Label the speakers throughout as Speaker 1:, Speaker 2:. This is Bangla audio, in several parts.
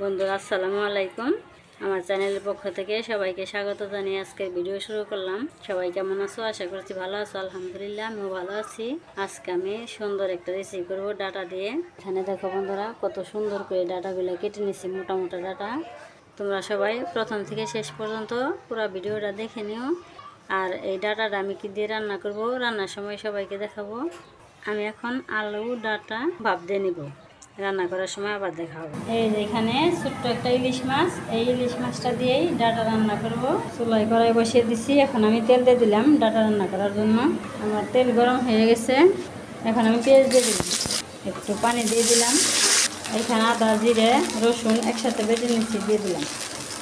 Speaker 1: বন্ধুরা আসসালামু আলাইকুম। আমার চ্যানেলের পক্ষ থেকে সবাইকে স্বাগত জানিয়ে আজকের ভিডিও শুরু করলাম। সবাই কেমন আছো? আশা করছি ভালো আছো। আলহামদুলিল্লাহ আমিও ভালো আছি। আজকে আমি সুন্দর একটা রেসিপি করবো ডাটা দিয়ে। এখানে দেখো বন্ধুরা কত সুন্দর করে ডাটাগুলো কেটে নিচ্ছি, মোটা মোটা ডাটা। তোমরা সবাই প্রথম থেকে শেষ পর্যন্ত পুরো ভিডিওটা দেখে নিও। আর এই ডাটাটা আমি কি দিয়ে রান্না করব, রান্নার সময় সবাইকে দেখাবো। আমি এখন আলু ডাটা ভাপ দিয়ে নিব, রান্না করার সময় আবার দেখা হবে। এই যে এখানে ছোট্ট একটা ইলিশ মাছ, এই ইলিশ মাছটা দিয়েই ডাটা রান্না করব। চুলাই কড়াই বসিয়ে দিছি। এখন আমি তেল দিয়ে দিলাম ডাটা রান্না করার জন্য। আমার তেল গরম হয়ে গেছে। এখন আমি পেঁয়াজ দিয়ে দিলাম, একটু পানি দিয়ে দিলাম। এখানে আদা জিরে রসুন একসাথে বেটে নিচ্ছি, দিয়ে দিলাম।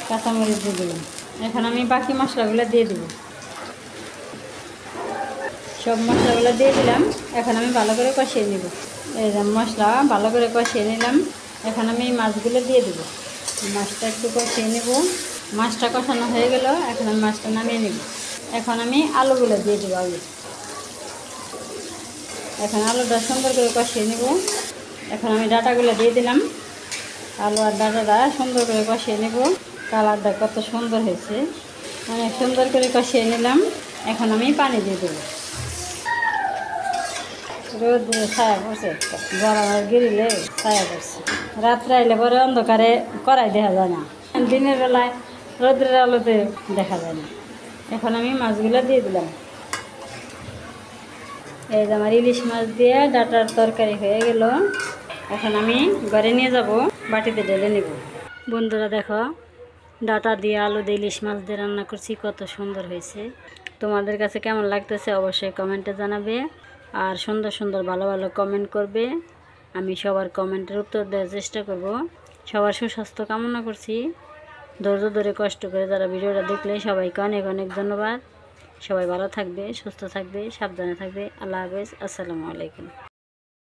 Speaker 1: কাঁচামরিচ দিয়ে দিলাম। এখন আমি বাকি মশলাগুলো দিয়ে দেবো। সব মশলাগুলো দিয়ে দিলাম। এখন আমি ভালো করে কষিয়ে নেব। এই যে মশলা ভালো করে কষিয়ে নিলাম। এখন আমি মাছগুলো দিয়ে দেব। মাছটা একটু কষিয়ে নেব। মাছটা কষানো হয়ে গেল। এখন আমি মাছটা নামিয়ে নেব। এখন আমি আলুগুলো দিয়ে দেবো আলু। এখন আলুটা সুন্দর করে কষিয়ে নেব। এখন আমি ডাটাগুলো দিয়ে দিলাম। আলু আর ডাটাটা সুন্দর করে কষিয়ে নেব। কালারটা কত সুন্দর হয়েছে, অনেক সুন্দর করে কষিয়ে নিলাম। এখন আমি পানি দিয়ে দেবো। রোদ ছায়া পড়ছে, গরমের গিরিলে ছায়া পড়ছে। রাত্রে আইলে পরে অন্ধকারে কড়াই দেখা যায় না, দিনের বেলায় রোদ্রের আলোতে দেখা যায় না। এখন আমি মাছগুলো দিয়ে দিলাম। এই যে আমার ইলিশ মাছ দিয়ে ডাটার তরকারি হয়ে গেল। এখন আমি ঘরে নিয়ে যাব, বাটিতে ঢেলে নেব। বন্ধুরা দেখো, ডাটা দিয়ে আলু দিয়ে ইলিশ মাছ দিয়ে রান্না করছি, কত সুন্দর হয়েছে। তোমাদের কাছে কেমন লাগতেছে অবশ্যই কমেন্টে জানাবে। আর সুন্দর সুন্দর ভালো ভালো কমেন্ট করবে। আমি সবার কমেন্টের উত্তর দেওয়ার চেষ্টা করব। সবার সুস্বাস্থ্য কামনা করছি। ধৈর্য ধরে কষ্ট করে যারা ভিডিওটা দেখলে সবাইকে অনেক অনেক ধন্যবাদ। সবাই ভালো থাকবে, সুস্থ থাকবে, সাবধানে থাকবে। আল্লাহ হাফেজ, আসসালামু আলাইকুম।